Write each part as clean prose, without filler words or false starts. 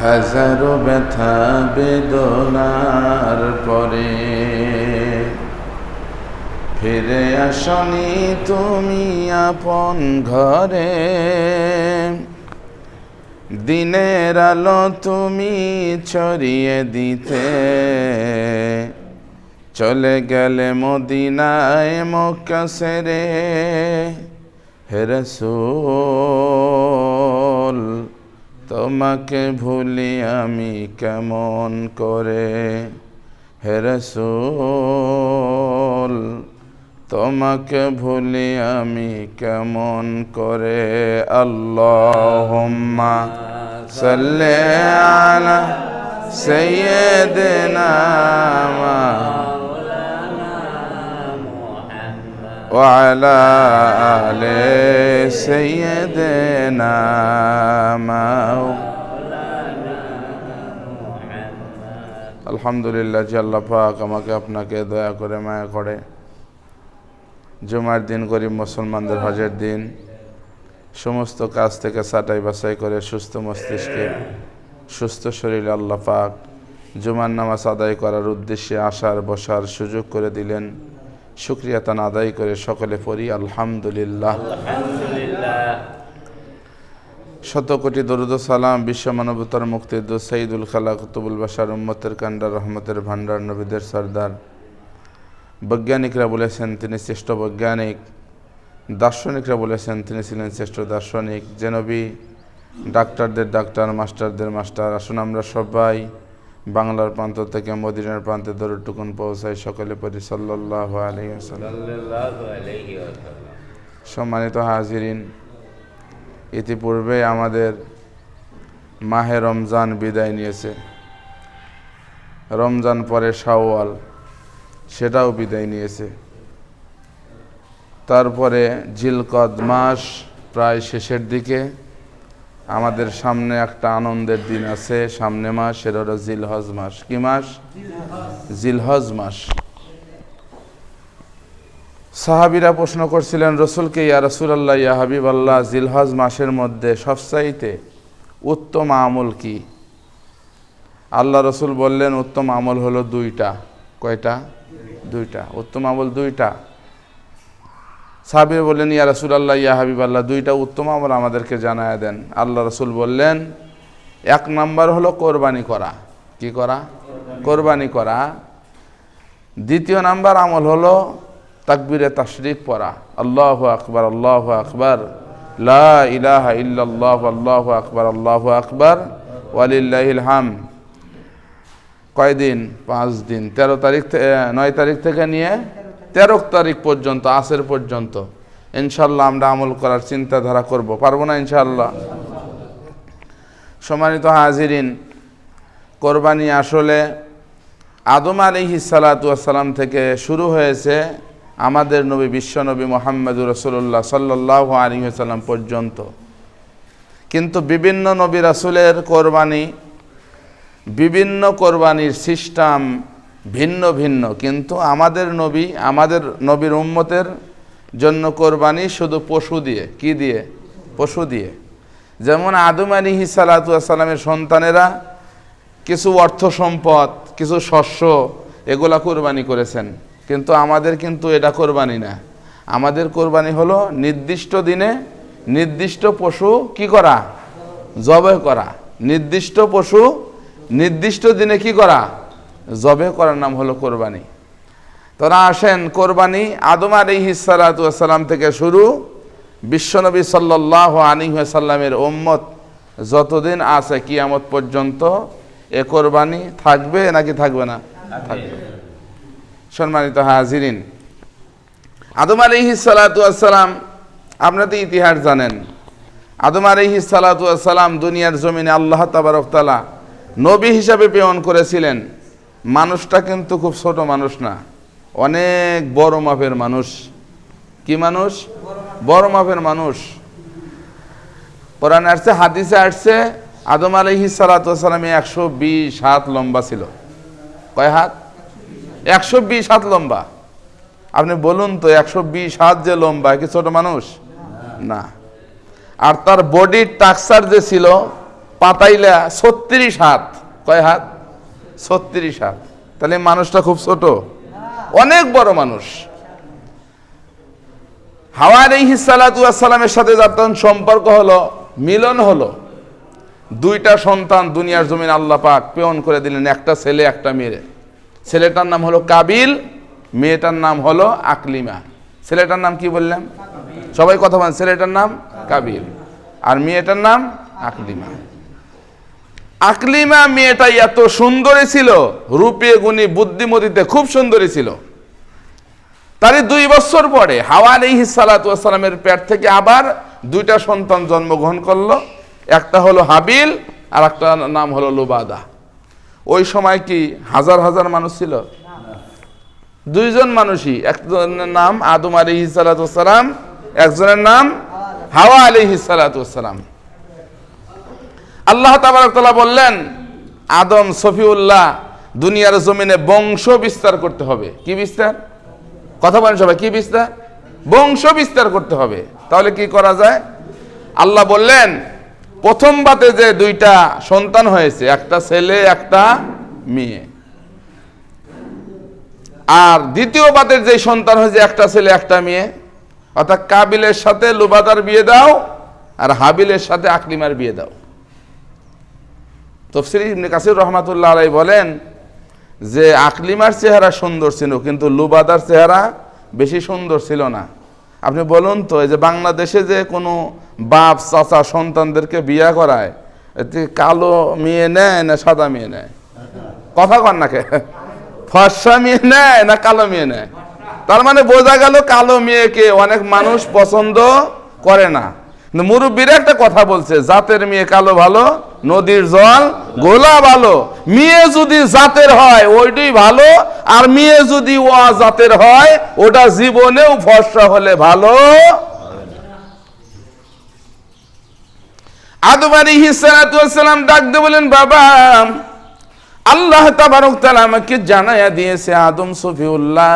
হাজারো ব্যথা বেদনার পরে ফিরে আসনি তুমি আপন ঘরে, দিনের আলো তুমি ছড়িয়ে দিতে চলে গেলে মদিনায় মক্কা ছেড়ে। হে রাসূল তোমাকে ভুলি আমি কেমন করে, হে রাসূল তোমাকে ভুলি আমি কেমন করে। আল্লাহুম্মা সাল্লি আলা সাইয়্যিদিনা ওয়া আলা আলি সাইয়্যিদিনা আলহামদুলিল্লাহ যে আল্লাহ পাক আমাকে আপনাকে দয়া করে মায়া করে জুমার দিন গরিব মুসলমানদের হজের দিন সমস্ত কাজ থেকে ছাঁটাই বাছাই করে সুস্থ মস্তিষ্কে সুস্থ শরীরে আল্লাহ পাক জুমার নামাজ আদায় করার উদ্দেশ্যে আসার বসার সুযোগ করে দিলেন। শুকরিয়া তান আদায় করে সকলে পড়ি আলহামদুলিল্লাহ। শত কোটি দরুদ ও সালাম বিশ্ব মানবতার মুক্তির দূত সাইয়্যিদুল খালাক কুতুবুল বাশার উম্মতের কান্ডার রহমতের ভান্ডার নবীদের সরদার। বৈজ্ঞানিকরা বলেছেন তিনি শ্রেষ্ঠ বৈজ্ঞানিক, দার্শনিকরা বলেছেন তিনি ছিলেন শ্রেষ্ঠ দার্শনিক। যে নবী ডাক্তারদের ডাক্তার, মাস্টারদের মাস্টার। আসুন আমরা সবাই বাংলার প্রান্ত থেকে মদিনার প্রান্তে দরুদটুকুন পৌঁছাই, সকলে পড়ি সাল্লাল্লাহু আলাইহি ওয়াসাল্লাম। সম্মানিত হাজিরিন, ইতিপূর্বে আমাদের মাহে রমজান বিদায় নিয়েছে, রমজান পরে শাওয়াল সেটাও বিদায় নিয়েছে, তারপরে জিলকদ মাস প্রায় শেষের দিকে। আমাদের সামনে একটা আনন্দের দিন আছে, সামনে মাস, সেটা হলো জিলহজ মাস। কি মাস? জিলহজ মাস। সাহাবীরা প্রশ্ন করছিলেন রসুলকে, ইয়া রাসূলুল্লাহ, ইয়া হাবিবাল্লাহ, জিলহজ মাসের মধ্যে সবচাইতে উত্তম আমল কি? আল্লাহ রসুল বললেন উত্তম আমল হলো দুইটা। কয়টা? দুইটা। উত্তম আমল দুইটা। সাহাবীরা বললেন, ইয়া রাসূলুল্লাহ, ইয়া হাবিবাল্লাহ, দুইটা উত্তম আমল আমাদেরকে জানায় দেন। আল্লাহ রসুল বললেন, এক নাম্বার হলো কোরবানি করা। কি করা? কোরবানি করা। দ্বিতীয় নাম্বার আমল হলো তাকবীরে তাশরিক পড়া। আল্লাহু আকবার, আল্লাহু আকবার, লা ইলাহা ইল্লাল্লাহ, আল্লাহু আকবার, আল্লাহু আকবার, ওয়ালিল্লাহিল হামদ। কয়দিন? 5 দিন। 9 তারিখ থেকে নিয়ে 13 তারিখ পর্যন্ত, আসর পর্যন্ত ইনশাআল্লাহ আমরা আমল করার চিন্তাধারা করব। পারবো না ইনশাআল্লাহ? সম্মানিত হাজিরিন, কোরবানি আসলে আদম আলাইহিস সালাতু ওয়াস সালাম থেকে শুরু হয়েছে আমাদের নবী বিশ্বনবী মুহাম্মদুর রাসূলুল্লাহ সাল্লাল্লাহু আলাইহি ওয়াসাল্লাম পর্যন্ত। কিন্তু বিভিন্ন নবী রাসূলের কোরবানি, বিভিন্ন কোরবানির সিস্টেম ভিন্ন ভিন্ন, কিন্তু আমাদের নবীর উম্মতের জন্য কোরবানি শুধু পশু দিয়ে। কি দিয়ে? পশু দিয়ে। যেমন আদম আলাইহিস সালাতু ওয়াস সালামের সন্তানেরা কিছু অর্থ সম্পদ, কিছু শস্য এগুলা কোরবানি করেছেন, কিন্তু আমাদের কিন্তু এটা কোরবানি না। আমাদের কোরবানি হলো নির্দিষ্ট দিনে নির্দিষ্ট পশু কি করা? জবাই করা। নির্দিষ্ট পশু নির্দিষ্ট দিনে কি করা? জবাই করার নাম হলো কোরবানি। তোরা আসেন, কোরবানি আদম আলাইহিস সালাতু ওয়াস সালাম থেকে শুরু, বিশ্বনবী সাল্লাল্লাহু আলাইহি ওয়াসাল্লামের উম্মত যতদিন আছে কিয়ামত পর্যন্ত এ কোরবানি থাকবে নাকি থাকবে না? থাকবে। সম্মানিত হাজিরিন, আদম আলাইহিস সালাতু ওয়াস সালাম, আপনারা তো ইতিহাস জানেন, আদম আলাইহিস সালাতু ওয়াস সালাম দুনিয়ার জমিনে আল্লাহ তাবারক তাআলা নবী হিসাবে প্রেরণ করেছিলেন। মানুষটা কিন্তু খুব ছোট মানুষ না, অনেক বড় মাপের মানুষ। কি মানুষ? বড় মাপের মানুষ। কোরআনে আসছে, হাদিসে আসছে, আদম আলাইহিস সালাতু ওয়াস সালাম 120 হাত লম্বা ছিল। কয় হাত? 120 হাত লম্বা। আপনি বলুন তো, 120 হাত যে লম্বা, কি ছোট মানুষ? না। আর তার বডির টাকচার যে ছিল, পাতাইলা 36 হাত। কয় হাত? 36 হাত। তাহলে মানুষটা খুব ছোট, অনেক বড় মানুষ। হাওয়া আলাইহিস সালাতু ওয়াস সালামের সাথে যখন সম্পর্ক হলো, মিলন হলো, দুইটা সন্তান দুনিয়ার জমিন আল্লাহ পাক প্রেরণ করে দিলেন, একটা ছেলে একটা মেয়ে। ছেলেটার নাম হলো কাবিল, মেয়েটার নাম হলো আকলিমা। ছেলেটার নাম কি বললাম? সবাই কথা বলেন। ছেলেটার নাম কাবিল আর মেয়েটার নাম আকলিমা। আকলিমা মেয়েটা এত সুন্দরী ছিল, রূপে গুণী বুদ্ধিমতিতে খুব সুন্দরী ছিল। তারই 2 বছর পরে হাওয়া আলাইহিস সালাতু ওয়াস সালামের পেট থেকে আবার দুইটা সন্তান জন্মগ্রহণ করলো। একটা হলো হাবিল আর একটা নাম হলো লুবাদা। ওই সময় কি হাজার হাজার মানুষ ছিল? দুইজন মানুষই। একজনের নাম আদম আলাইহিস সালাতু ওয়াস সালাম, একজনের নাম হাওয়া আলাইহিস সালাতু ওয়াস সালাম। আল্লাহ তাবারক তাআলা বললেন, আদম সফিউল্লাহ দুনিয়ার জমিনে বংশ বিস্তার করতে হবে। কি বিস্তার? কথা বলেন সবাই, কি বিস্তার? বংশ বিস্তার করতে হবে। তাহলে কি করা যায়? আল্লাহ বললেন, প্রথম বাতে যে দুইটা সন্তান হয়েছে, একটা ছেলে একটা মেয়ে, আর দ্বিতীয় বাতের যে সন্তান হয়েছে একটা ছেলে একটা মেয়ে, অর্থাৎ কাবিলের সাথে লুবাদার বিয়ে দাও আর হাবিলের সাথে আকলিমার বিয়ে দাও। তাফসীরে ইবনে কাসির রহমাতুল্লাহ আলাইহি বলেন যে আকলিমার চেহারা সুন্দর ছিল, কিন্তু লুবাদার চেহারা বেশি সুন্দর ছিল না। আপনি বলুন তো, এই যে বাংলাদেশে যে কোনো বাপ চাচা সন্তানদেরকে বিয়ে করায়, এতে কালো মেয়ে নেয় না সাদা মেয়ে নেয়? কথা কন না কে? ফর্সা মেয়ে নেয় না কালো মেয়ে নেয়? তার মানে বোঝা গেল কালো মেয়েকে অনেক মানুষ পছন্দ করে না। মুরব্বীরা একটা কথা বলছে, জাতের মেয়ে কালো ভালো, নদীর জল গোলা ভালো। মেয়ে যদি জাতের হয় ওইটাই ভালো, আর মেয়ে যদি ও জাতের হয় ওটা জীবনেও ফর্সা হলে ভালো। আদম আলাইহিস সালাতু ওয়াস সালাম ডাক দিয়ে বলেন, বাবা, আল্লাহ তাবারক তাআলা আমাকে জানায়া দিয়েছে, আদম সফিউল্লাহ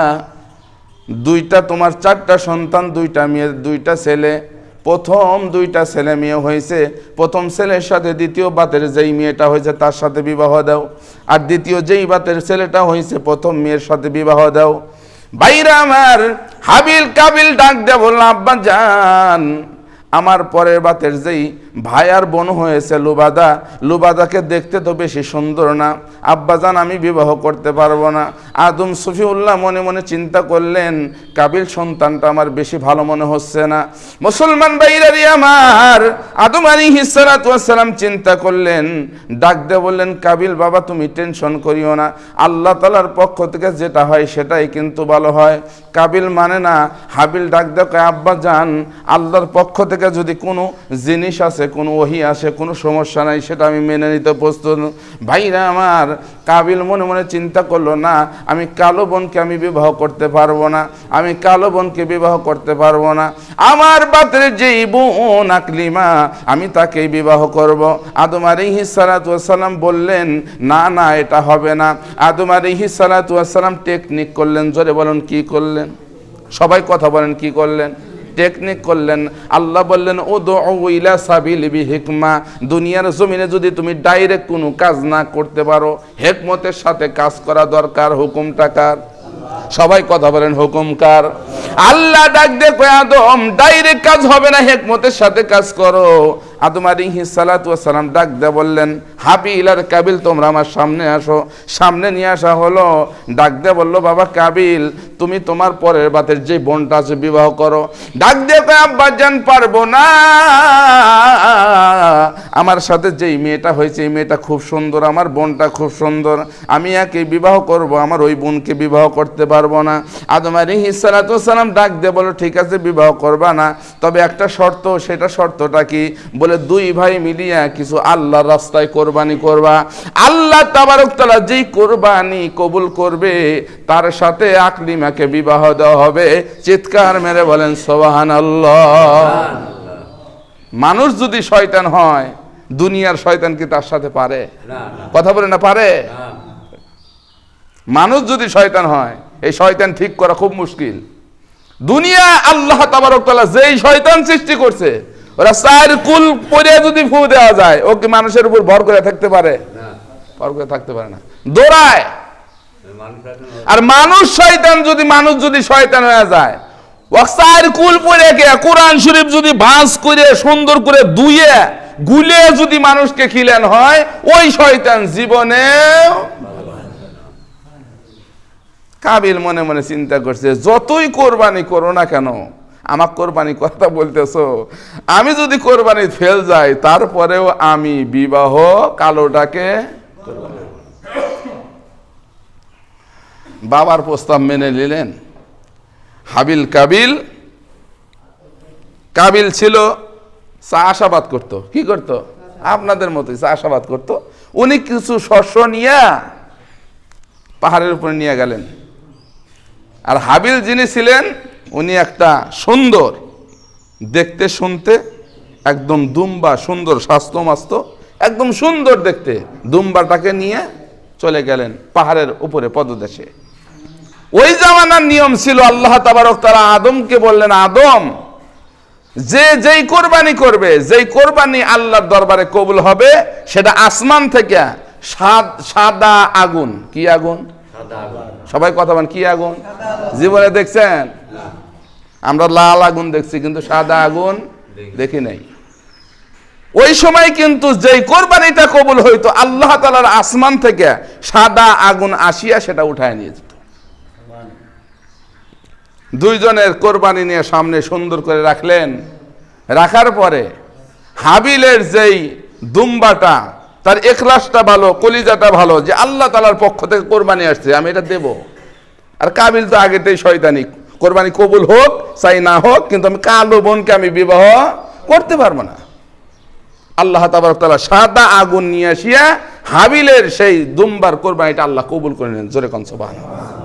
দুইটা তোমার 4টা সন্তান, 2টা মেয়ে 2টা ছেলে। প্রথম 2টা ছেলে মেয়ে হয়েছে, প্রথম ছেলের সাথে দ্বিতীয় বাতের যেই মেয়েটা হয়েছে তার সাথে বিবাহ দাও, আর দ্বিতীয় যেই বাতের ছেলেটা হয়েছে প্রথম মেয়ের সাথে বিবাহ দাও। ভাইরা আমার, হাবিল কাবিল ডাক দেয়া বলল, আব্বা জান, আমার পরের বাতের যেই ভাই আর বোন হয়েছে লুবাদা, লুবাদাকে দেখতে তো বেশি সুন্দর না, আব্বাজান আমি বিবাহ করতে পারবো না। আদম সফিউল্লাহ মনে মনে চিন্তা করলেন, কাবিল সন্তানটা আমার বেশি ভালো মনে হচ্ছে না। মুসলমান ভাইরা রে আমার, আদম আলাইহিস সালাতু ওয়াস সালাম চিন্তা করলেন, ডাক দিয়ে বললেন, কাবিল বাবা তুমি টেনশন করিও না, আল্লাহ তাআলার পক্ষ থেকে যেটা হয় সেটাই কিন্তু ভালো হয়। কাবিল মানে না। হাবিল ডাক দিয়ে কয়, আব্বাজান আল্লাহর পক্ষ থেকে যদি কোনো জিনিস আছে, কোনো ওহী আসে, কোনো সমস্যা নাই, সেটা আমি মেনে নিতে প্রস্তুত। ভাইরা আমার, কাবিল মনে মনে চিন্তা করলো, না আমি কালো বোনকে আমি বিবাহ করতে পারবো না, আমি কালো বোনকে বিবাহ করতে পারবো না। আমার বাতের যেই বোন আকলিমা, আমি তাকেই বিবাহ করব। আদম আলাইহিস সালাতু ওয়াস সালাম বললেন, না না এটা হবে না। আদম আলাইহিস সালাতু ওয়াস সালাম টেকনিক করলেন। জোরে বলেন, কি করলেন? সবাই কথা বলেন, কি করলেন? টেকনিক করলেন। আল্লাহ বললেন, উদউ ইলা সাবিলি হিকমা, দুনিয়ার জমিনে যদি তুমি ডাইরেক্ট কোনো কাজ না করতে পারো, হিকমতের সাথে কাজ করা দরকার। হুকুমটা কার? সবাই কথা বলেন, হুকুম কার? আল্লাহ ডাক দিয়ে কয়, আদম ডাইরেক্ট কাজ হবে না, হিকমতের সাথে কাজ করো। আদম আলাইহিস সালাতু ওয়াস সালাম ডাক দিয়ে বললেন, হাবিল আর কাবিল তোমরা আমার সামনে আসো। সামনে নিয়ে আসা হলো। ডাক দিয়ে বলল, বাবা কাবিল তুমি তোমার পরের বাতের যে বোনটা আছে বিবাহ করো। ডাক দিয়ে কয়, আব্বা জান পারবো না, আমার সাথে যেই মেয়েটা হয়েছে এই মেয়েটা খুব সুন্দর, আমার বোনটা খুব সুন্দর, আমি একে বিবাহ করব, আমার ওই বোনকে বিবাহ করতে পারবো না। আদম আলাইহিস সালাতু ওয়াস সালাম ডাক দিয়ে বলো, ঠিক আছে বিবাহ করবা না, তবে একটা শর্ত। সেটা শর্তটা কি? বলে, 2 ভাই মিলিয়া কিছু আল্লাহর রাস্তায় কোরবানি করবা। আল্লাহ তাবারক তাআলা যেই কোরবানি কবুল করবে তার সাথে আকলিমাকে বিবাহ দেওয়া হবে। চিৎকার মেরে বলেন সুবহানাল্লাহ। মানুষ যদি শয়তান হয়, দুনিয়ার শয়তান কি তার সাথে পারে? কথা বলে না, পারে? মানুষ যদি শয়তান হয়, এই শয়তান ঠিক করা খুব মুশকিল। দুনিয়া আল্লাহ তাবারক তাআলা যেই শয়তান সৃষ্টি করছে, ওরা 4 কুল পরে যদি ফু দেওয়া যায়, ও কি মানুষের উপর ভর করে থাকতে পারে? ভর করে থাকতে পারে না, দৌড়ায়। আর মানুষ শয়তান, মানুষ যদি শয়তান হয়ে যায়, ও 4 কুল পরে কোরআন শরীফ যদি ভাঁজ করে সুন্দর করে ধুয়ে গুলে যদি মানুষকে খিলেন হয়, ওই শয়তান জীবনে। কাবিল মনে মনে চিন্তা করছে, যতই কোরবানি করো না কেন, আমার কোরবানি কথা বলতেছো, আমি যদি কোরবানি ফেল যাই, তারপরেও আমি বিবাহ কালোটাকে বাবার প্রস্তাব মেনে নিলেন। হাবিল কাবিল। কাবিল ছিল চাষাবাদ করত। কি করত? আপনাদের মতোই চাষাবাদ করত। উনি কিছু শস্য নিয়ে পাহাড়ের উপরে নিয়ে গেলেন। আর হাবিল যিনি ছিলেন, উনি একটা সুন্দর, দেখতে শুনতে একদম দুম্বা, সুন্দর স্বাস্থ্য মাস্ত, একদম সুন্দর দেখতে দুম্বাটাকে নিয়ে চলে গেলেন পাহাড়ের উপরে পদদেশে। ওই জামানার নিয়ম ছিল, আল্লাহ তাবারক তাআলা আদমকে বললেন, আদম, যেই কোরবানি করবে, যেই কোরবানি আল্লাহর দরবারে কবুল হবে, সেটা আসমান থেকে সাদা আগুন। কি আগুন? সবাই কথা বলেন, কি আগুন? জীবনে দেখছেন? আমরা লাল আগুন দেখছি, কিন্তু সাদা আগুন দেখি নাই। ওই সময় কিন্তু যেই কোরবানিটা কবুল হইতো, আল্লাহ তাআলার আসমান থেকে সাদা আগুন আসিয়া সেটা উঠায় নিয়ে যেত। দুইজনের কোরবানি নিয়ে সামনে সুন্দর করে রাখলেন। রাখার পরে হাবিলের যেই দুম্বাটা, তার এখলাসটা ভালো, কলিজাটা ভালো, যে আল্লাহ তাআলার পক্ষ থেকে কোরবানি আসছে, আমি এটা দেব। আর কাবিল তো আগেতেই শয়তানি, কোরবানি কবুল হোক চাই না হোক, কিন্তু আমি কালো বোনকে আমি বিবাহ করতে পারবো না। আল্লাহ তাবারক তাআলা সাদা আগুন নিয়ে আসিয়া হাবিলের সেই দুম্বার কোরবানিটা আল্লাহ কবুল করে নেন। জোরে কোন সুবহানাল্লাহ।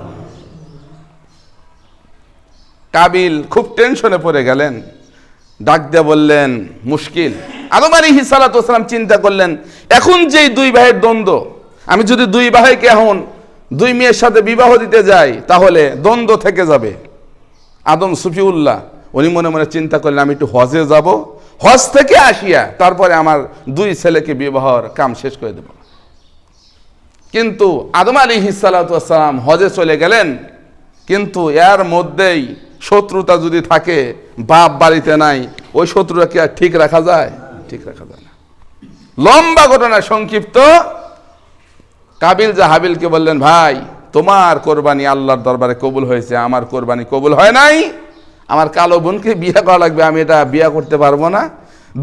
কাবিল খুব টেনশনে পড়ে গেলেন, ডাক দিয়ে বললেন, মুশকিল। আদম আলাইহিস সালাতু ওয়াস সালাম চিন্তা করলেন, এখন যেই দুই ভাইয়ের দ্বন্দ্ব, আমি যদি দুই ভাইকে এখন দুই মেয়ের সাথে বিবাহ দিতে যাই, তাহলে দ্বন্দ্ব থেকে যাবে। আদম সুফিউল্লাহ উনি মনে মনে চিন্তা করলেন, আমি একটু হজে যাব, হজ থেকে আসিয়া তারপরে আমার দুই ছেলেকে বিবাহর কাম শেষ করে দেব। কিন্তু আদম আলাইহিস সালাতু ওয়াস সালাম হজে চলে গেলেন, কিন্তু এর মধ্যেই শত্রুতা যদি থাকে, বাপ বাড়িতে নাই, ওই শত্রুতা কি আর ঠিক রাখা যায়? ঠিক রাখা যায় না। লম্বা ঘটনা সংক্ষিপ্ত, কাবিল যা হাবিলকে বললেন, ভাই, তোমার কোরবানি আল্লাহর দরবারে কবুল হয়েছে, আমার কোরবানি কবুল হয় নাই, আমার কালো বোনকে বিয়ে করা লাগবে, আমি এটা বিয়ে করতে পারবো না।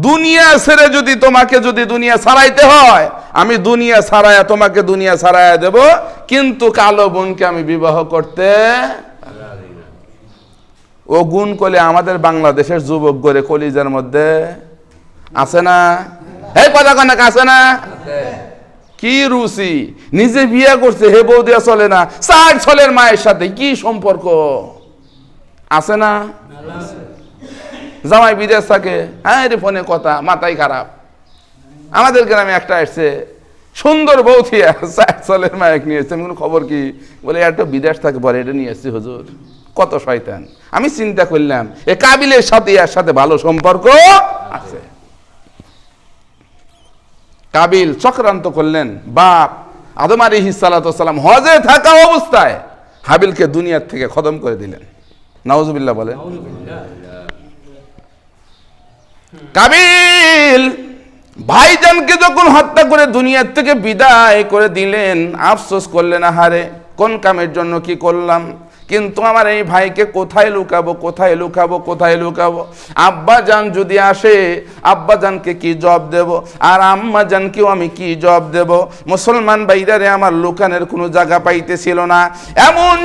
দুনিয়া ছেড়ে যদি তোমাকে দুনিয়া ছাড়াইতে হয়, আমি দুনিয়া ছাড়াইয়া তোমাকে দুনিয়া ছাড়াইয়া দেব, কিন্তু কালো বোনকে আমি বিবাহ করতে। ও গুণ করলে আমাদের বাংলাদেশের যুবক গড়ে কলিজার মধ্যে আছে না? এই কথা কনা আছে না? কি রুচি, নিজে বিয়ে করছে, হে বউ দেয়া চলে না, 4 ছেলের মায়ের সাথে কি সম্পর্ক আছে না? জামাই বিদেশ থাকে, হ্যাঁ রে ফোনে কথা, মাথায় খারাপ। আমাদের গ্রামে একটা আসছে, সুন্দর বউ থিয়া 4 ছেলের মায়ের নিয়ে এসছে। কোনো খবর কি? বলে একটা বিদেশ থাকে, পরে এটা নিয়ে এসছি হুজুর। কত শয়তান। আমি চিন্তা করলাম, এ কাবিলের সাথে এর সাথে ভালো সম্পর্ক আছে। কাবিল চক্রান্ত করলেন, বাপ আদম আলাইহিস সালাতু ওয়াস সালাম হজে থাকা অবস্থায় হাবিলকে দুনিয়ার থেকে খতম করে দিলেন। নাউজুবিল্লাহ বলেন। কাবিল ভাইজানকে যখন হত্যা করে দুনিয়ার থেকে বিদায় করে দিলেন, আফসোস করলেন, আহারে কোন কামের জন্য কি করলাম, কিন্তু আমার এই ভাইকে কোথায় লুকাবো, কোথায় লুকাবো, কোথায় লুকাবো? আব্বা জান যদি আসে, আব্বা জানকে কি জবাব দেব, আর আম্মা জানকেও আমি কি জবাব দেব? মুসলমান ভাইরারে, আমার লুকানের কোনো জায়গা পাইতেছিল না। এমন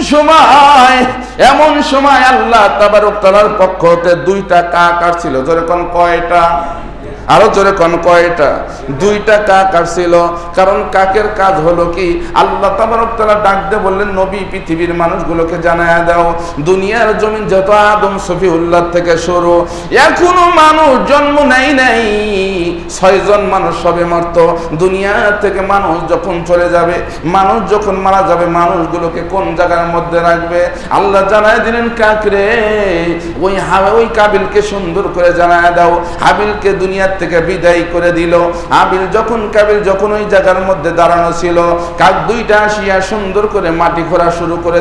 সময় আল্লাহ তাবারক তাআলার পক্ষ হতে 2টা কাক আসছিল। যেরকম কয়টা? আরো জোরে কোন কয়টা? দুইটা কাক আসছিল। কারণ কাকের কাজ হলো কি, আল্লাহ তাবারক তাআলা ডাক দিয়ে বললেন, নবী পৃথিবীর মানুষগুলোকে জানায়া দাও, দুনিয়ার জমিন যত আদম সফিউল্লাহ থেকে শুরু, এখনো মানুষ জন্ম নেয় নাই, 6 জন মানুষ সবে মরত। দুনিয়া থেকে মানুষ যখন চলে যাবে, মানুষ যখন মারা যাবে, মানুষগুলোকে কোন জায়গার মধ্যে রাখবে? আল্লাহ জানায় দিলেন, কাকরে ওই কাবিলকে সুন্দর করে জানায় দাও। হাবিলকে দুনিয়ার থেকে বিদায় করে দিল। কাবিল যখন ওই জায়গার মধ্যে দাঁড়ানো ছিল, কাক দুইটা আসিয়া সুন্দর করে মাটি খোঁড়া শুরু করে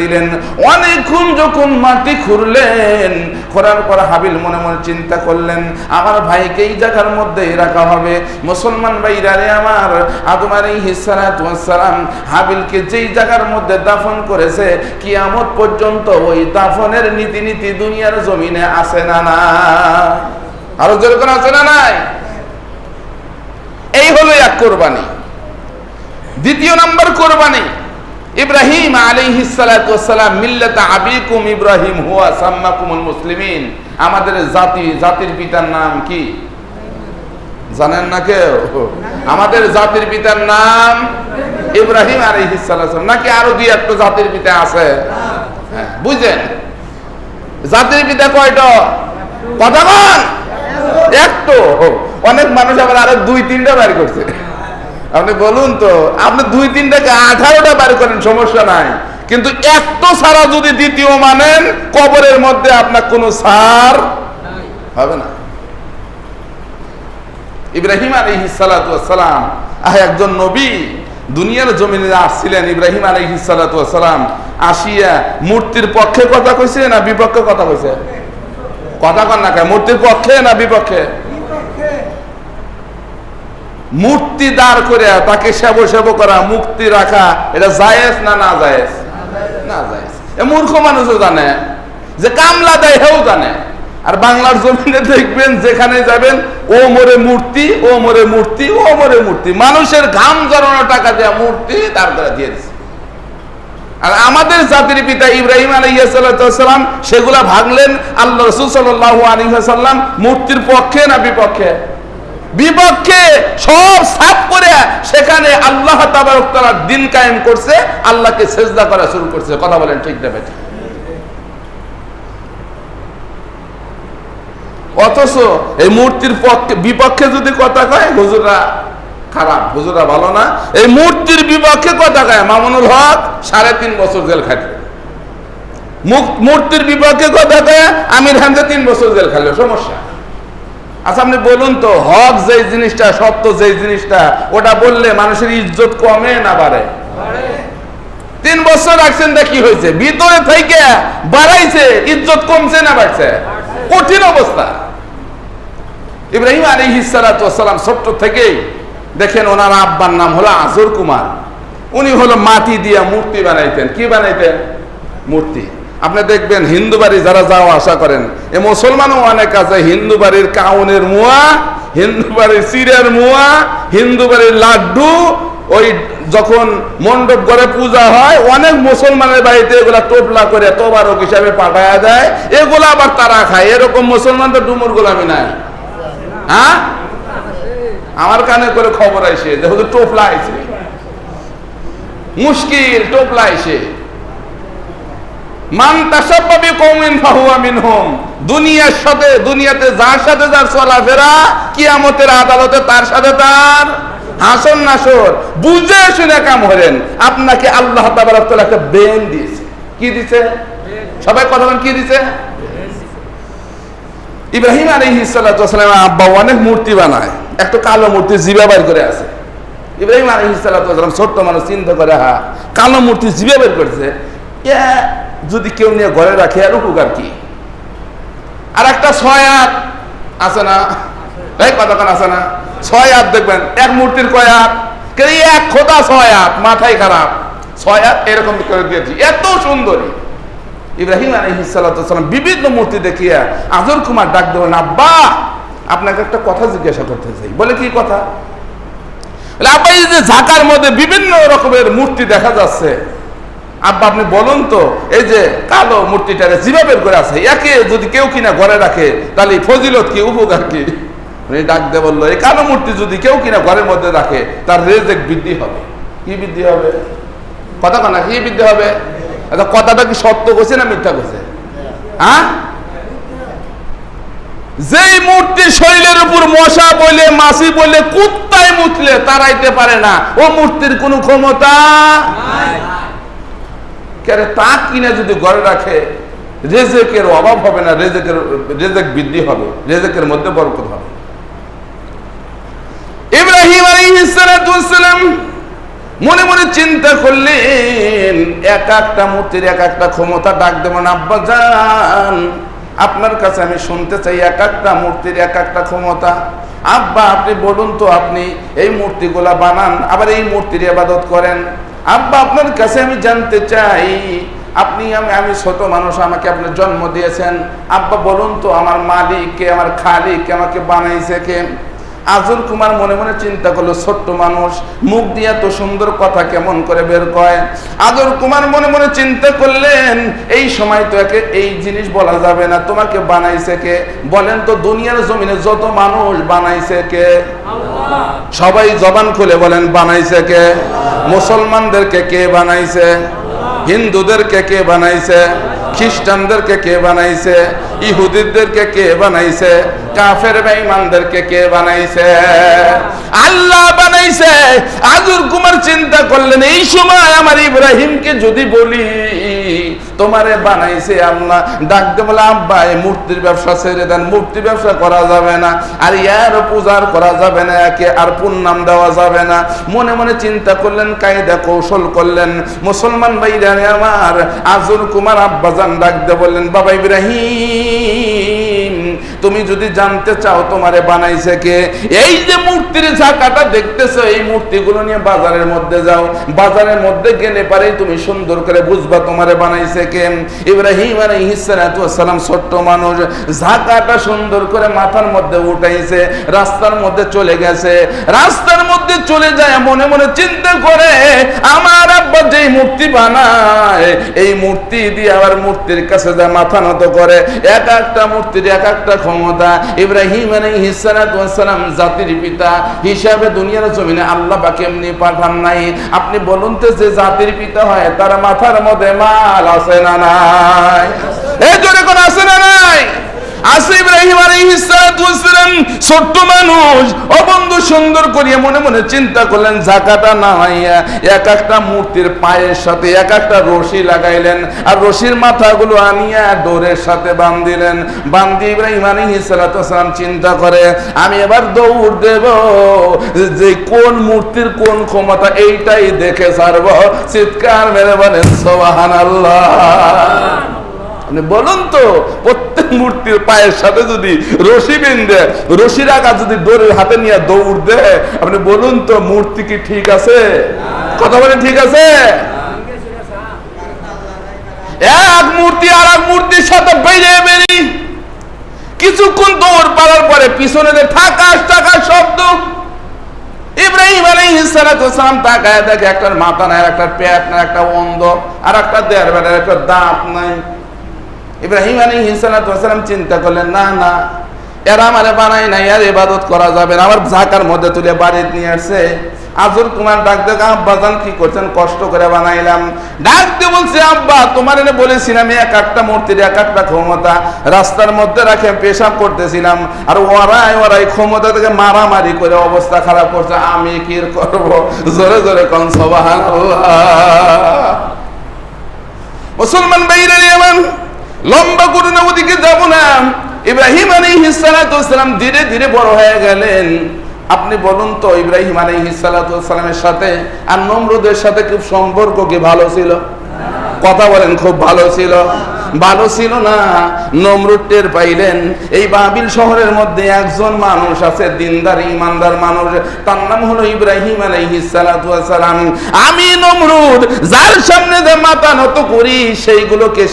দিলেন। অনেকক্ষণ যখন মাটি খুঁড়লেন, খোঁড়ার পর হাবিল মনে মনে চিন্তা করলেন, আমার ভাইকে এই জায়গার মধ্যে রাখা হবে। মুসলমান ভাইরা রে আমার, আদম আলাইহিস সালাতু ওয়াস সালাম হাবিলকে যেই জায়গার মধ্যে দাফন করেছে, কিয়ামত পর্যন্ত ওই দাফনের নীতি দুনিয়ার জমিনে আছে না না? আরো যেরকম আছে না নাই? এই হলো এক কোরবানি। দ্বিতীয় নাম্বার কোরবানি, ইব্রাহিম আলাইহিস সালাতু ওয়াস সালাম মিল্লাতা আবিকুম ইব্রাহিম হুয়া সাম্মাকুমুল মুসলিমিন। আমাদের জাতির পিতার নাম কি জানেন না কেউ? আমাদের জাতির পিতার নাম ইব্রাহিম আলাইহিস সালাম। নাকি আরো দুই একটা জাতির পিতা আছে? হ্যাঁ, বুঝেন জাতির পিতা কয়টা? কথা বল। একটো। অনেক মানুষ আবার আরো 2-3টা বের করছে। আপনি বলুন তো, আপনি 2-3টাকে 18টা বের করেন, সমস্যা নাই, কিন্তু একটা ছাড়া যদি দ্বিতীয় মানেন, কবরের মধ্যে আপনার কোনো ছাড় হবে না। ইব্রাহিম আলাইহিস সালাতু ওয়াস সালাম একজন নবী, দুনিয়ার জমিনে আসছিলেন। ইব্রাহিম আলাইহিস সালাতু ওয়াস সালাম আসিয়া মূর্তির পক্ষে কথা কইছে না বিপক্ষে কথা কইছে? কথা কন না, মূর্তির পক্ষে না বিপক্ষে? মূর্তি দাঁড় করে তাকে সেব করা, মুক্তি রাখা, এটা জায়েজ না না জায়েজ? না জায়েজ। এ মূর্খ মানুষও জানে, যে কামলা দেয় হেও জানে। আর বাংলার জমিনে দেখবেন যেখানে যাবেন, ও মোরে মূর্তি, ও মোরে মূর্তি, ও মোরে মূর্তি। মানুষের ঘাম জড়ানো টাকা দেয়া মূর্তি তার দ্বারা দিয়ে দিচ্ছে। আর আমাদের জাতির পিতা ইব্রাহিম আলাইহিস সালাম সেগুলা ভাঙলেন। আল্লাহ রাসূল সাল্লাল্লাহু আলাইহি ওয়াসাল্লাম মূর্তির পক্ষে না বিপক্ষে? বিপক্ষে। সব সাফ করে সেখানে আল্লাহ তাবারক তাআলা দ্বীন কায়েম করছে, আল্লাহকে সিজদা করা শুরু করছে। কথা বলেন ঠিক না বেঠিক? অথচ এই মূর্তির পক্ষে বিপক্ষে যদি কথা কয়, হুজুররা খারাপ, হুজুররা ভালো না। এই মূর্তির বিপক্ষে কথা কয় মামুনুল হক 3.5 বছর জেল খাটবে। মূর্তির বিপক্ষে কথা কয় আমির হামজা 3 বছর জেল খাটলো, সমস্যা। আচ্ছা আপনি বলুন তো, হক যে জিনিসটা, সত্য যে জিনিসটা, ওটা বললে মানুষের ইজ্জত কমে না বাড়ে? 3 বছর রাখছেন, তা কি হয়েছে? ভিতরে থেকে বাড়াইছে, ইজ্জত কমছে না বাড়ছে? কঠিন অবস্থা। ইব্রাহিম আলাইহিস সালাতু ওয়াস সালাম ছোট্ট থেকেই দেখেন, ওনার আব্বার নাম হলো আজর কুমার। উনি হলো মাটি দিয়ে মূর্তি বানাইতেন। কি বানাইতেন? মূর্তি। আপনি দেখবেন হিন্দু বাড়ি যারা যাওয়া আসা করেন, এ মুসলমানও অনেক আছে, হিন্দু বাড়ির কাউনের মুয়া, হিন্দু বাড়ির চিড়ের মুয়া, হিন্দু বাড়ির লাড্ডু, ওই যখন মণ্ডপ ঘরে পূজা হয়, অনেক মুসলমানের বাড়িতে এগুলা টোপলা করে তোবারক হিসাবে পাঠায়া দেয়, এগুলা আবার তারা খায়। এরকম মুসলমান তো ডুমুর গোলামি নাই। হ্যাঁ, আমার কানে করে খবর আইছে যে হুজুর টোপলা আইছে। মুশকিল, টোপলা আইছে। মান তাশাব্বা বিকওমিন ফাহুয়া মিনহুম। দুনিয়ার সাথে, দুনিয়াতে যার সাথে যার চলাফেরা, কিয়ামতের আদালতে তার সাথে তার হাসর নাসর। বুঝে শুনে কাম করেন। আপনাকে আল্লাহ তাবারক তাআলা একটা ব্রেন দিয়েছে। কি দিয়েছে? সবাই কথা বলেন, কি দিয়েছে? ইব্রাহিম আলাইহিস সালাতু ওয়াস সালাম আব্বা অনেক মূর্তি বানায়। একটা কালো মূর্তি জিভা বের করে আছে। ইব্রাহিম আলাইহিস সালাতু ওয়াস সালাম ছোট্ট মানুষ চিন্তা করে, হ্যাঁ কালো মূর্তি জিভা বের করেছে, যদি কেউ নিয়ে ঘরে রাখে আর উপকার কি? আর একটা 6 হাত আছে না? এই কতক্ষণ আছে না? 6 হাত দেখবেন, এক মূর্তির কয় হাত? এক খোদা 6 হাত, মাথায় খারাপ। 6 হাত এরকম করে দিয়েছি, এত সুন্দরী। ইব্রাহিম আলাইহিস সালাতু ওয়াস সালাম বিভিন্ন মূর্তি দেখিয়া আজর কুমার ডাক দেবেন, আব্বা আপনাকে একটা কথা জিজ্ঞাসা করতে চাই। বলে কি কথা? আব্বা এই যে ঢাকার মধ্যে বিভিন্ন রকমের মূর্তি দেখা যাচ্ছে, আব্বা আপনি বলুন তো, এই যে কালো মূর্তিটারে জিভা বের করে আছে, একে যদি কেউ কিনা ঘরে রাখে তাহলে ফজিলত কি, উপকার কি? উনি ডাক দিয়ে বললো, এই কালো মূর্তি যদি কেউ কিনা ঘরের মধ্যে রাখে তার রেজেক বৃদ্ধি হবে। কি বৃদ্ধি হবে? কথা কানা কি বৃদ্ধি হবে? আচ্ছা কথাটা কি সত্য করছে না মিথ্যা করছে? হ্যাঁ, যেই মূর্তি শরীরের উপর মশা বলে, মাছি বলে, কুত্তায় মুতলে তাড়াইতে পারে না, ও মূর্তির কোনো ক্ষমতা নাই। কেন তা কিনা যদি ঘরে রাখে রেজেকের অভাব হবে না, রেজেক বৃদ্ধি হবে, রেজেকের মধ্যে বরকত হবে। ইব্রাহিম আলাইহিস সালাম মনে মনে চিন্তা করলেন, এক একটা মূর্তির এক একটা ক্ষমতা। ডাক দেবেন, আব্বা জান আপনার কাছে আমি শুনতে চাই এক একটা মূর্তির এক একটা ক্ষমতা। আব্বা আপনি বলুন তো, আপনি এই মূর্তিগুলা বানান আবার এই মূর্তির ইবাদত করেন, আব্বা আপনার কাছে আমি জানতে চাই, আপনি আমি ছোট মানুষ, আমাকে আপনি জন্ম দিয়েছেন, আব্বা বলুন তো আমার মালিক কে, আমার খালিক কে, আমাকে বানাইছে কে? আজল কুমার মনে মনে চিন্তা করলো, ছোট্ট মানুষ, মুখ দিয়ে তো সুন্দর কথা কেমন করে বের করে? আজল কুমার মনে মনে চিন্তা করলেন, এই সময় তো একে এই জিনিস বলা যাবে না, তোমাকে বানাইছে কে? বলেন তো দুনিয়ার জমিনে যত মানুষ বানাইছে কে? আল্লাহ। সবাই জবান খুলে বলেন বানাইছে কে? মুসলমানদেরকে কে বানাইছে? হিন্দুদেরকে কে বানাইছে? খ্রিস্টানদেরকে কে বানাইছে? ইহুদিদেরকে কে বানাইছে? কাফের বেঈমানদেরকে কে বানাইছে? আল্লাহ বানাইছে। আজুর কুমার চিন্তা করলেন, এই সময় আমার ইব্রাহিমকে যদি বলি তোমারে বানাইছে আল্লাহ, ডাকতে বলে আব্বা এই মূর্তির ব্যবসা ছেড়ে দেন, মূর্তি ব্যবসা করা যাবে না, আর ইয়ার পূজার করা যাবে না, একে আর পুণ্যাম দেওয়া যাবে না। মনে মনে চিন্তা করলেন, কায়দা কৌশল করলেন। মুসলমান ভাইরা আমার, আজুর কুমার আব্বাজান ডাকতে বললেন, বাবা ইব্রাহিম তুমি যদি জানতে চাও তোমারে বানাইছে কে, এই যে মূর্তির ঝাঁকাটা দেখতেছো, এই মূর্তিগুলো নিয়ে বাজারের মধ্যে যাও, বাজারের মধ্যে গেলে পারে তুমি সুন্দর করে বুঝবা তোমারে বানাইছে কে। ইব্রাহিম আলাইহিস সালাম ছোট্ট মানুষ, ঝাঁকাটা সুন্দর করে মাথার মধ্যে উঠাইছে, রাস্তার মধ্যে চলে গেছে। রাস্তার মধ্যে চলে যায় মনে মনে চিন্তা করে, আমার আব্বা যেই মূর্তি বানায়, এই মূর্তি দিয়ে আবার মূর্তির কাছে যায় মাথা নত করে। এক একটা মূর্তির এক একটা ক্ষমতা। ইব্রাহিম আলাইহিস সালাম জাতির পিতা হিসাবে দুনিয়ার জমিনে আল্লাহ পাক এমনি পাঠান নাই। আপনি বলুন তো, যে জাতির পিতা হয় তার মাথার মধ্যে মাল আছে না নাই? এই জোরে কোন আছে না নাই? আছে। ইব্রাহিম আলাইহিস সালাম ছোট্ট মানুষ, ও বন্ধু সুন্দর করিয়া মনে মনে চিন্তা করলেন, জাকাটা নামাইয়া এক একটা মূর্তির পায়ের সাথে এক একটা রশি লাগাইলেন, আর রশির মাথাগুলো আনিয়া ডোরের সাথে বান্ধিলেন। বান্ধি ইব্রাহিম আলাইহিস সালাম চিন্তা করে, আমি এবার দৌড় দেব, যে কোন মূর্তির কোন ক্ষমতা এইটাই দেখে ছাড়ব। চিৎকার মেরে বলেন সুবহানাল্লাহ। আপনি বলুন তো, প্রত্যেক মূর্তির পায়ের সাথে যদি রশি বেঁধে, রশির আগা যদি ডোরের হাতে নিয়ে দৌড় দেয়, আপনি বলুন তো মূর্তি কি ঠিক আছে? কথা বলেন ঠিক আছে? এক মূর্তি আর এক মূর্তির সাথে বেরিয়ে বেরিয়ে কিছুক্ষণ দৌড় পাওয়ার পরে পিছনে ঠাকাস ঠাকাস শব্দ। ইব্রাহিম আলাইহিস সালাম তাকায় দেখে, একটা মাথা নাই, একটা পেট নাই, একটা অন্ধ, আর একটা দেড় বেটার একটা দাঁত নাই। ইব্রাহিম আলাইহিস সালাম চিন্তা করলেন, না না, এরা আমারে বানাই নাই, আর ইবাদত করা যাবে না, আমার ঝাঁকার মধ্যে তুলে বাড়িতে নিয়ে আসছে। আজর তোমার ডাক দেখে, আব্বা জান কি করছেন, কষ্ট করে বানাইলাম। ডাকতে বলছে, আব্বা তোমার এনে বলেছিলাম এক একটা মূর্তির এক একটা ক্ষমতা, রাস্তার মধ্যে রাখে পেশাব করতেছিলাম, আর ওরাই ক্ষমতা থেকে মারামারি করে অবস্থা খারাপ করছে, আমি কি করব? জোরে জোরে কোন সুবহানাল্লাহ। মুসলমান ভাইরা আমার, লম্বা করে না ওদিকে যাব না। ইব্রাহিম আলাইহিস সালাম ধীরে ধীরে বড় হয়ে গেলেন। আপনি বলুন তো, ইব্রাহিম আলাইহিস সালামের সাথে আর নমরুদের সাথে খুব সম্পর্ক কি ভালো ছিল? কথা বলেন, খুব ভালো ছিল। ভালো ছিল না। নমরুদ টের পাইলেন এই বাবিল শহরের মধ্যে একজন মানুষ আছে, দিনদার ইমানদার মানুষ, তার নাম হলো ইব্রাহিম আলাইহিস সালাতু ওয়াস সালাম। আমি নমরুদ যার সামনে যে মাথা নত করি সেইগুলোকে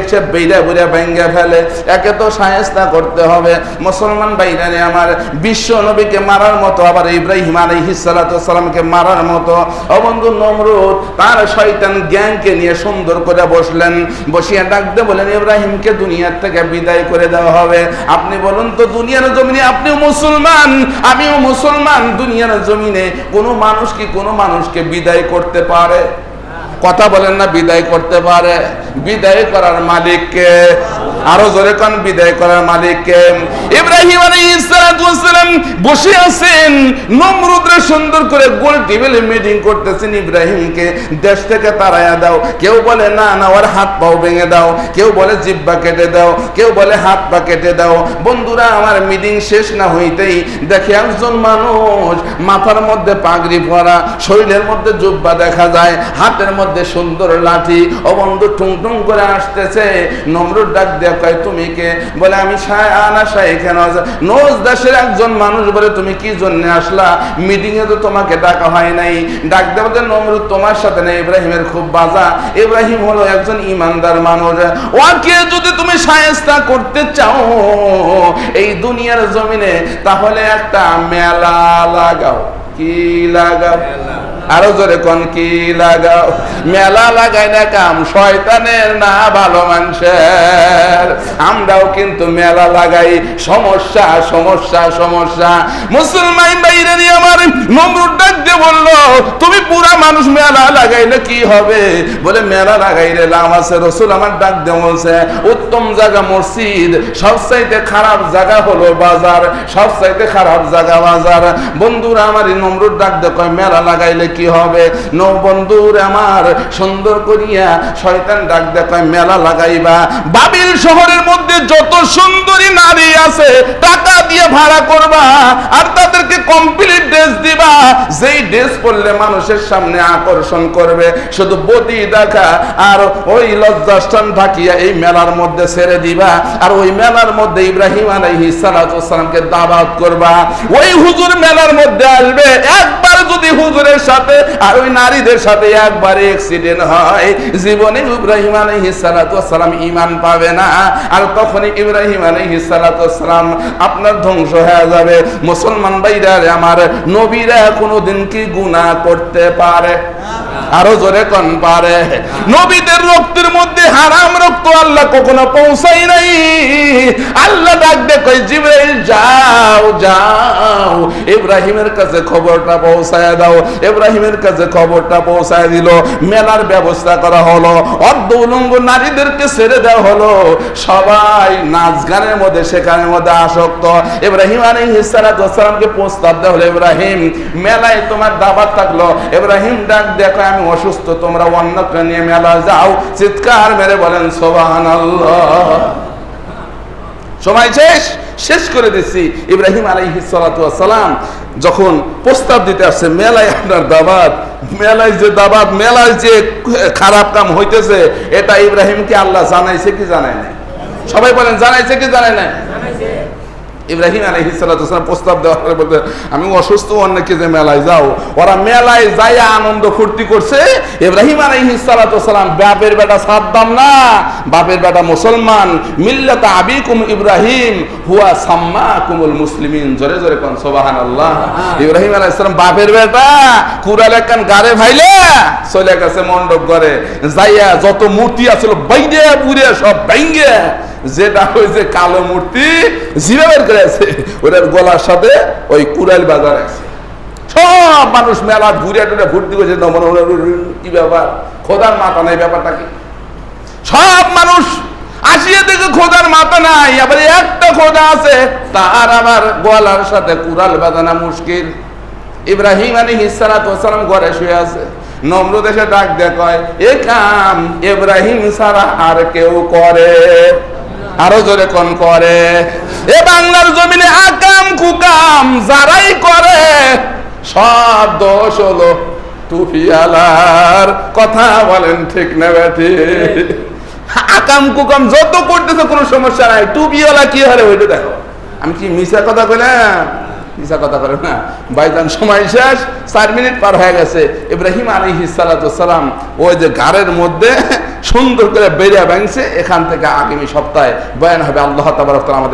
সে বেইরা বুড়া ভাঙ্গা ফেলে। একে তো শায়েস্তা করতে হবে। মুসলমান ভাইরানে আমার, বিশ্ব নবীকে মারার মতো, আবার ইব্রাহিম আলাইহিস সালাতু ওয়াস সালামকে মারার মতো। ও বন্ধু, নমরুদ তার শয়তান গ্যাংকে নিয়ে সুন্দর করে বসলেন, বসিয়া ডাকতে বলেন, ইব্রাহিমকে দুনিয়ার থেকে বিদায় করে দেওয়া হবে। আপনি বলুন তো, দুনিয়ার জমিনে আপনিও মুসলমান, আমিও মুসলমান, দুনিয়ার জমিনে কোনো মানুষ কি কোনো মানুষকে বিদায় করতে পারে? কথা বলেন না, বিদায় করতে পারে? বিদায় করার মালিককে, আরো জোরে কোন, বিদায় করার মালিককে। ইব্রাহিম আলাইহিস সালাতু ওয়াস সালাম বসে আছেন, নমরুদরে সুন্দর করে গোল টেবিলে মিটিং করতেছেন, ইব্রাহিমকে দেশ থেকে তাড়ায়া দাও। কেউ বলে না না, ওর হাত পাও ভেঙে দাও, কেউ বলে জিহ্বা কেটে দাও, কেউ বলে হাত পা কেটে দাও। বন্ধুরা আমার, মিটিং শেষ না হইতেই দেখে একজন মানুষ মাথার মধ্যে পাগড়ি পরা, শরীরের মধ্যে জুব্বা দেখা যায়, হাতের মধ্যে সুন্দর লাঠি। ও বন্ধু, টুং টুং করে আসতেছে। নমরুদ ডাক দেয়া কয়, তুমি কে? বলে আমি নোজ দেশের একজন মানুষ। বলে তুমি কি জন্য আসলা? মিটিং এ তো তোমাকে ডাকা হয় নাই। ডাক দেওয়া, নমরুদ তোমার সাথে না, ইব্রাহিমের খুব বাজা। ইব্রাহিম হলো একজন ইমানদার মানুষ, ওকে যদি তুমি শায়েস্তা করতে চাও এই দুনিয়ার জমিনে, তাহলে একটা মেলা লাগাও। কি লাগাও? আরো জোরে কোন, কি লাগাও? মেলা লাগাই না কাম শয়তানের না ভালো মানুষের। আমরাও কিন্তু মেলা লাগাই, সমস্যা সমস্যা সমস্যা। মুসলমান বাইরে নিয়ে আমার নমরুদ ডাক দিয়ে বললো, তুমি পুরা মানুষ মেলা লাগাইলে কি হবে? বলে মেলা লাগাইলে লাভ আছে। রসুল আমার ডাক দিয়ে বলছে, উত্তম জায়গা মসজিদ, সবচাইতে খারাপ জায়গা হলো বাজার, সবচাইতে খারাপ জায়গা বাজার। বন্ধুরা আমার, নমরুদ ডাক দিয়ে কয়, মেলা লাগাইলে কি হবে? নো বন্ধুর আমার, সুন্দর করিয়া শয়তান ডাক দেখায়, মেলা লাগাইবা। বাবিল শহরের মধ্যে যত সুন্দরী নারী আছে টাকা দিয়ে ভাড়া করবা, আর তাদেরকে কমপ্লিট ড্রেস দিবা, যেই ড্রেস পরলে মানুষের সামনে আকর্ষণ করবে, শুধু বডি দেখা আর ওই লজ্জাস্থান ঢাকিয়া এই মেলার মধ্যে ছেড়ে দিবা। আর ওই মেলার মধ্যে ইব্রাহিম আলাইহিস সালাতু ওয়াস সালামকে দাওয়াত করবা। ওই হুজুর মেলার মধ্যে আসবে, একবার যদি হুজুরের সাথে আর ওই নারীদের সাথে একবার অ্যাক্সিডেন্ট হয়, জীবনে ইব্রাহিম আলাইহিস সালাতু ওয়াস সালাম ঈমান পাবে না। আর তখনই ইব্রাহিম আলাইহিস সালাতু ওয়াস সালাম আপনার ধ্বংস হয়ে যাবে। মুসলমান ভাইরা আমার, নবীরা কোনোদিন কি গুনাহ করতে পারে? আরো জোরে কোন, পারে? নবীদের রক্তের মধ্যে হারাম রক্ত আল্লাহ কখনো পৌঁছাই নাই। আল্লাহ ডাক দে কই, জিবরাইল যাও যাও, ইব্রাহিমের কাছে খবরটা পৌঁছায় দাও। ইব্রাহিমের কাছে খবরটা পৌঁছায় দিল। মেলার ব্যবস্থা করা হলো, অর্ধ উলঙ্গ নারীদেরকে ছেড়ে দেওয়া হলো, সবাই নাচ গানের মধ্যে সেখানের মধ্যে আসক্ত। ইব্রাহিম আলাইহিস সালাতু ওয়াস সালামকে প্রস্তাব দেওয়া হলো, ইব্রাহিম মেলায় তোমার দাওয়াত থাকলো। ইব্রাহিম ডাক দেখো, আমি অসুস্থ, তোমরা অন্যকে নিয়ে মেলা যাও। চিৎকার মেরে বলেন সুবহানাল্লাহ। সময় শেষ করে দিচ্ছি। ইব্রাহিম আলাইহিস সালাতু ওয়াস সালাম যখন প্রস্তাব দিতে আসছে, মেলায় আপনার দাওয়াত, মেলায় যে দাওয়াত, মেলায় যে খারাপ কাম হইতেছে, এটা ইব্রাহিমকে আল্লাহ জানাইছে কি জানায় নাই? সবাই বলেন, জানাইছে কি জানায় নাই? ইব্রাহিম আলাইহিস সালাতু ওয়াস সালাম প্রস্তাব দেওয়ার পরে বলতে, আমি অসুস্থ, অনেকে যে মেলায় যাও। ওরা মেলায় যায় আনন্দ ফুর্তি করছে। ইব্রাহিম আলাইহিস সালাতু ওয়াস সালাম বাপের বেটা সাদ্দাম না, বাপের বেটা মুসলমান। মিল্লাত আবিকুম ইব্রাহিম হুয়া সাম্মাকুমুল মুসলিমিন। জোরে জোরে কোন সুবহানাল্লাহ। ইব্রাহিম আলাইহিস সালাম বাপের বেটা, কুরাল একখান গারে ভাইলে চলে গেছে মণ্ডপ ঘরে, যাইয়া যত মূর্তি আছিল বাইরে পুরে সব ভাঙ্গে, যেটা হয়েছে কালো মূর্তি জিরা বের করে আছে, ওটার গলার সাথে ওই কুড়াল বাজার আছে। সব মানুষ মেলা ঘুরে টুরে ভর্তি করছে, কি ব্যাপার, খোদার মাথা নাই, ব্যাপারটা কি? সব মানুষ আসিয়ে দেখে খোদার মাথা নাই, আবার একটা খোদা আছে, তার আবার গলার সাথে কুড়াল বাজানা মুশকিল। ইব্রাহিম আলাইহিস সালাতু ওয়াস সালাম ঘরে শুয়ে আছে। নমরুদ এসে ডাক দেয়, কয়, এ কাম ইব্রাহিম ছাড়া আর কেউ করে? আরো জোরে কোন করে? এ বাংলার জমিনে আকাম কুকাম যারাই করে, সব দোষ হলো টুপিয়ালার। কথা বলেন ঠিক না বেঠি? আকাম কুকাম যত করতেছে কোনো সমস্যা নাই, টুপিওয়ালা কি হারে ওইটা দেখো। আমি কি মিশা কথা কইলাম? মিশা কথা বলে না ভাইজান। সময় শেষ, 4 মিনিট পার হয়ে গেছে। ইব্রাহিম আলাইহিস সালাতু সালাম ওই যে গাড়ের মধ্যে সুন্দর করে বেরিয়ে ভাঙছে। এখান থেকে আগামী সপ্তাহে বয়ান হবে। আল্লাহ তাবারক ওয়া তাআলা আমাদের